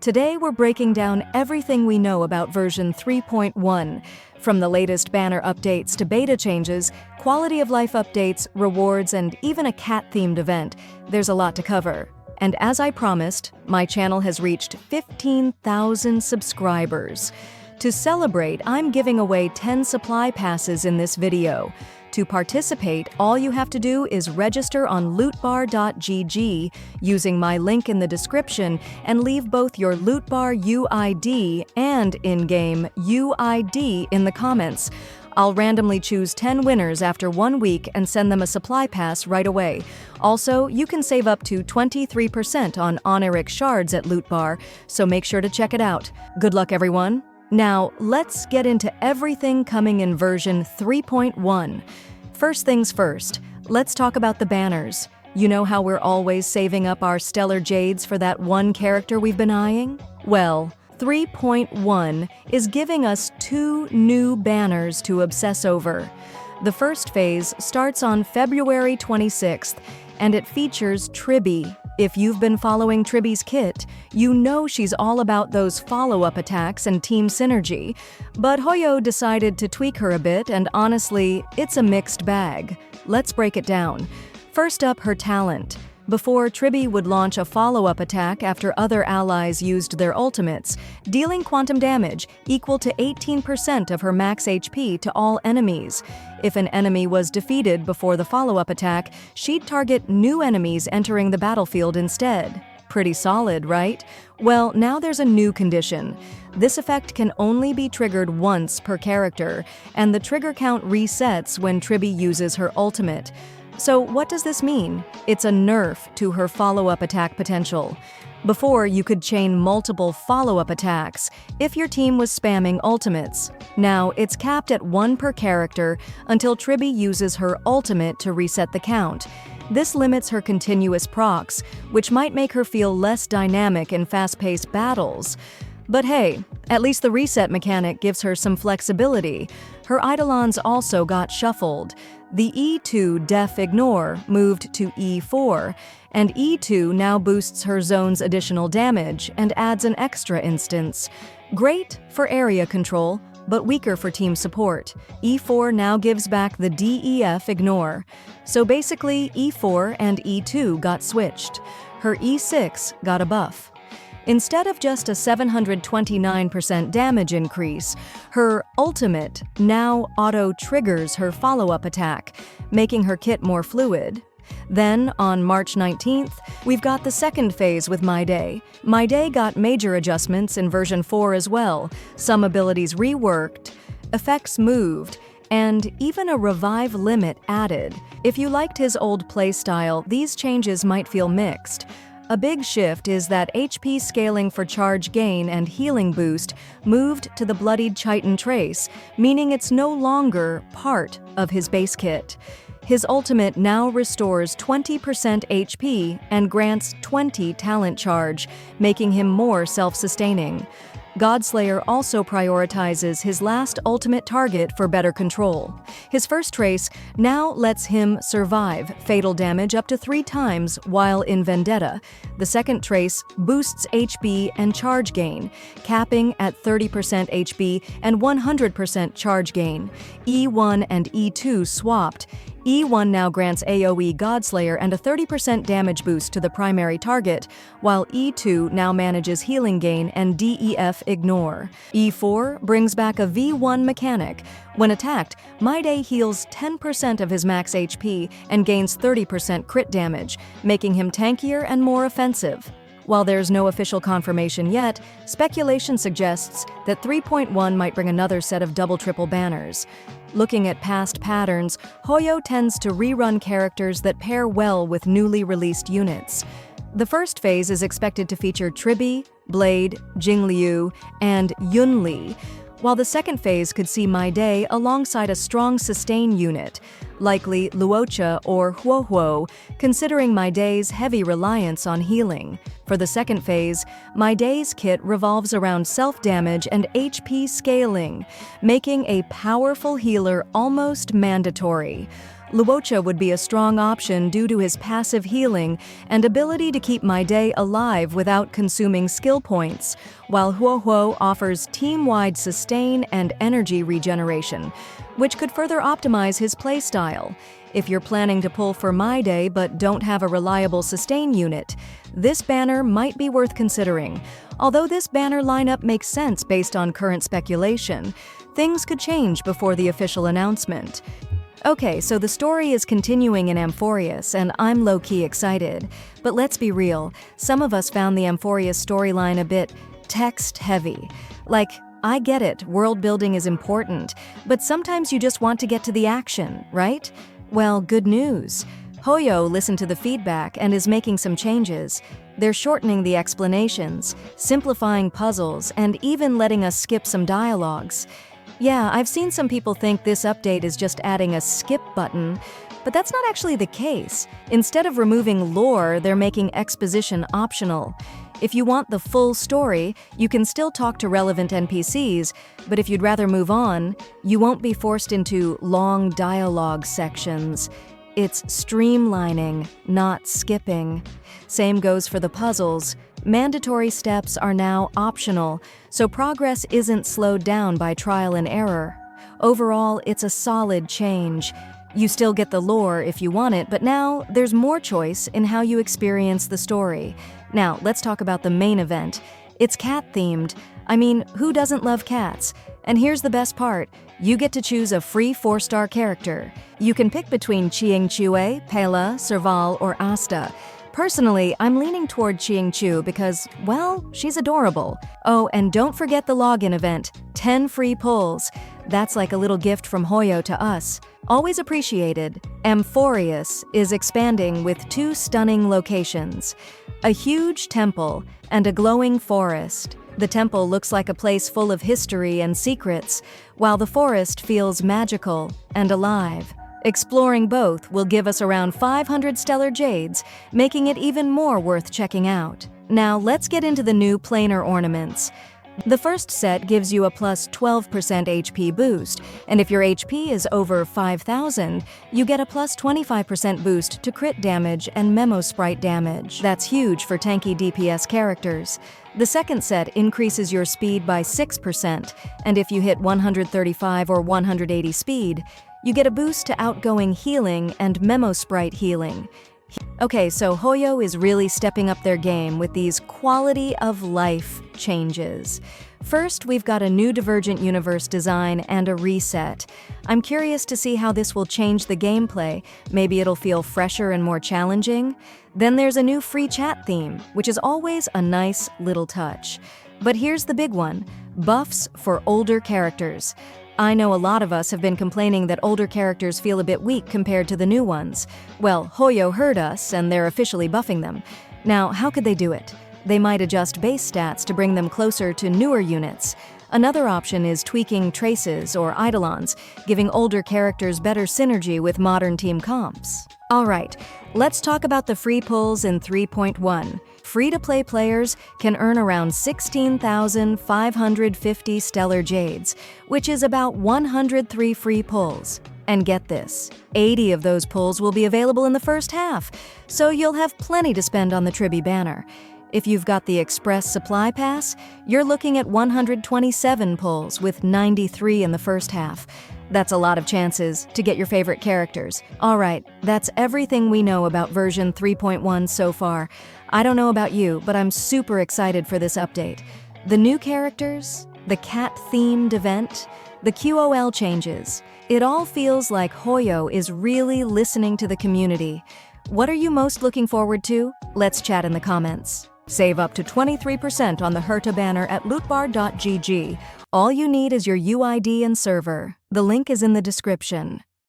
Today we're breaking down everything we know about version 3.1, from the latest banner updates to beta changes, quality of life updates, rewards, and even a cat-themed event. There's a lot to cover. And as I promised, my channel has reached 15,000 subscribers. To celebrate, I'm giving away 10 supply passes in this video. To participate, all you have to do is register on lootbar.gg using my link in the description and leave both your lootbar UID and in-game UID in the comments. I'll randomly choose 10 winners after 1 week and send them a supply pass right away. Also, you can save up to 23% on Honoric shards at Lootbar, so make sure to check it out. Good luck, everyone! Now, let's get into everything coming in version 3.1. First things first, let's talk about the banners. You know how we're always saving up our stellar jades for that one character we've been eyeing? Well, 3.1 is giving us 2 new banners to obsess over. The first phase starts on February 26th, and it features Tribby. If you've been following Tribby's kit, you know she's all about those follow-up attacks and team synergy. But Hoyo decided to tweak her a bit, and honestly, it's a mixed bag. Let's break it down. First up, her talent. Before, Tribby would launch a follow-up attack after other allies used their ultimates, dealing quantum damage equal to 18% of her max HP to all enemies. If an enemy was defeated before the follow-up attack, she'd target new enemies entering the battlefield instead. Pretty solid, right? Well, now there's a new condition. This effect can only be triggered once per character, and the trigger count resets when Tribby uses her ultimate. So what does this mean? It's a nerf to her follow-up attack potential. Before, you could chain multiple follow-up attacks if your team was spamming ultimates. Now, it's capped at 1 per character until Tribby uses her ultimate to reset the count. This limits her continuous procs, which might make her feel less dynamic in fast-paced battles. But hey, at least the reset mechanic gives her some flexibility. Her eidolons also got shuffled. The E2 Def Ignore moved to E4, and E2 now boosts her zone's additional damage and adds an extra instance. Great for area control, but weaker for team support. E4 now gives back the DEF Ignore. So basically, E4 and E2 got switched. Her E6 got a buff. Instead of just a 729% damage increase, her ultimate now auto-triggers her follow-up attack, making her kit more fluid. Then, on March 19th, we've got the second phase with My Day. My Day got major adjustments in version 4 as well, some abilities reworked, effects moved, and even a revive limit added. If you liked his old playstyle, these changes might feel mixed. A big shift is that HP scaling for charge gain and healing boost moved to the Bloodied Chitin Trace, meaning it's no longer part of his base kit. His ultimate now restores 20% HP and grants 20 talent charge, making him more self-sustaining. Godslayer also prioritizes his last ultimate target for better control. His first trace now lets him survive fatal damage up to 3 times while in Vendetta. The second trace boosts HP and charge gain, capping at 30% HP and 100% charge gain. E1 and E2 swapped. E1 now grants AoE Godslayer and a 30% damage boost to the primary target, while E2 now manages healing gain and DEF Ignore. E4 brings back a V1 mechanic. When attacked, My Day heals 10% of his max HP and gains 30% crit damage, making him tankier and more offensive. While there's no official confirmation yet, speculation suggests that 3.1 might bring another set of double-triple banners. Looking at past patterns, Hoyo tends to rerun characters that pair well with newly released units. The first phase is expected to feature Tribby, Blade, Jingliu, and Yunli, while the second phase could see My Day alongside a strong sustain unit, likely Luocha or Huohuo, considering My Day's heavy reliance on healing. For the second phase, My Day's kit revolves around self-damage and HP scaling, making a powerful healer almost mandatory. Luocha would be a strong option due to his passive healing and ability to keep my day alive without consuming skill points, while Huohuo offers team-wide sustain and energy regeneration, which could further optimize his playstyle. If you're planning to pull for My Day but don't have a reliable sustain unit, this banner might be worth considering. Although this banner lineup makes sense based on current speculation, things could change before the official announcement. Okay, so the story is continuing in Amphorius, and I'm low-key excited. But let's be real, some of us found the Amphorius storyline a bit text-heavy. Like, I get it, world building is important, but sometimes you just want to get to the action, right? Well, good news. Hoyo listened to the feedback and is making some changes. They're shortening the explanations, simplifying puzzles, and even letting us skip some dialogues. Yeah, I've seen some people think this update is just adding a skip button, but that's not actually the case. Instead of removing lore, they're making exposition optional. If you want the full story, you can still talk to relevant NPCs, but if you'd rather move on, you won't be forced into long dialogue sections. It's streamlining, not skipping. Same goes for the puzzles. Mandatory steps are now optional, so progress isn't slowed down by trial and error. Overall, it's a solid change. You still get the lore if you want it, but now there's more choice in how you experience the story. Now, let's talk about the main event. It's cat-themed. I mean, who doesn't love cats? And here's the best part. You get to choose a free 4-star character. You can pick between Chiing-Chue, Pela, Serval, or Asta. Personally, I'm leaning toward Chiing-Chu because, well, she's adorable. Oh, and don't forget the login event. 10 free pulls. That's like a little gift from Hoyo to us. Always appreciated. Amphorius is expanding with 2 stunning locations. A huge temple and a glowing forest. The temple looks like a place full of history and secrets, while the forest feels magical and alive. Exploring both will give us around 500 stellar jades, making it even more worth checking out. Now let's get into the new planar ornaments. The first set gives you a plus 12% HP boost, and if your HP is over 5,000, you get a plus 25% boost to crit damage and memo sprite damage. That's huge for tanky DPS characters. The second set increases your speed by 6%, and if you hit 135 or 180 speed, you get a boost to outgoing healing and memo sprite healing. Okay, so Hoyo is really stepping up their game with these quality of life changes. First, we've got a new Divergent Universe design and a reset. I'm curious to see how this will change the gameplay. Maybe it'll feel fresher and more challenging. Then there's a new free chat theme, which is always a nice little touch. But here's the big one: buffs for older characters. I know a lot of us have been complaining that older characters feel a bit weak compared to the new ones. Well, Hoyo heard us, and they're officially buffing them. Now, how could they do it? They might adjust base stats to bring them closer to newer units. Another option is tweaking traces or eidolons, giving older characters better synergy with modern team comps. Alright, let's talk about the free pulls in 3.1. Free-to-play players can earn around 16,550 stellar jades, which is about 103 free pulls. And get this, 80 of those pulls will be available in the first half, so you'll have plenty to spend on the Tribi banner. If you've got the Express Supply Pass, you're looking at 127 pulls with 93 in the first half. That's a lot of chances to get your favorite characters. Alright, that's everything we know about version 3.1 so far. I don't know about you, but I'm super excited for this update. The new characters, the cat-themed event, the QOL changes. It all feels like Hoyo is really listening to the community. What are you most looking forward to? Let's chat in the comments. Save up to 23% on the Herta banner at lootbar.gg. All you need is your UID and server. The link is in the description.